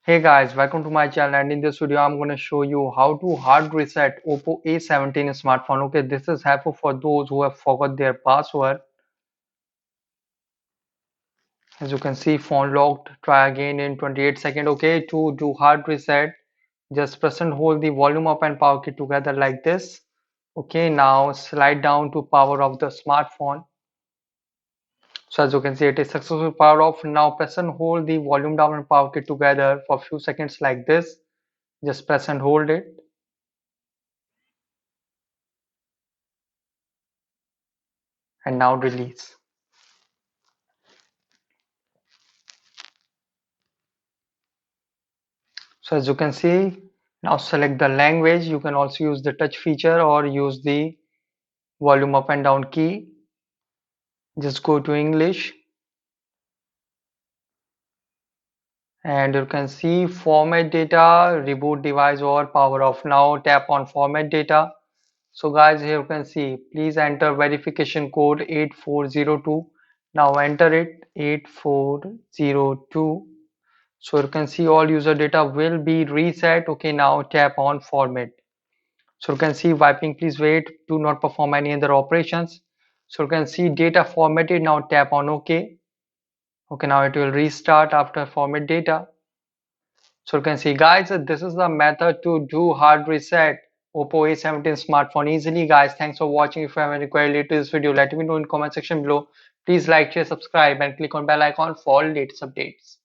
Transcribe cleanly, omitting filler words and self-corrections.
Hey guys, welcome to my channel, and in this video I'm going to show you how to hard reset OPPO A17 smartphone. Okay, this is helpful for those who have forgot their password. As you can see, phone locked. Try again in 28 seconds. Okay, to do hard reset, just press and hold the volume up and power key together like this. Okay, now slide down to power off the smartphone. So as you can see, it is successful power off. Now press and hold the volume down and power key together for a few seconds like this. Just press and hold it. And now release. So as you can see, now select the language. You can also use the touch feature or use the volume up and down key. Just go to English and you can see format data, reboot device or power off. Now tap on format data. So guys, here you can see, please enter verification code 8402. Now enter it 8402. So you can see all user data will be reset. Okay, now tap on format. So you can see wiping, please wait, do not perform any other operations. So you can see data formatted. Now tap on OK. Okay, now it will restart after format data. So you can see guys, this is the method to do hard reset OPPO A17 smartphone easily. Guys, thanks for watching. If you have any query related to this video, let me know in comment section below. Please like, share, subscribe and click on bell icon for latest updates.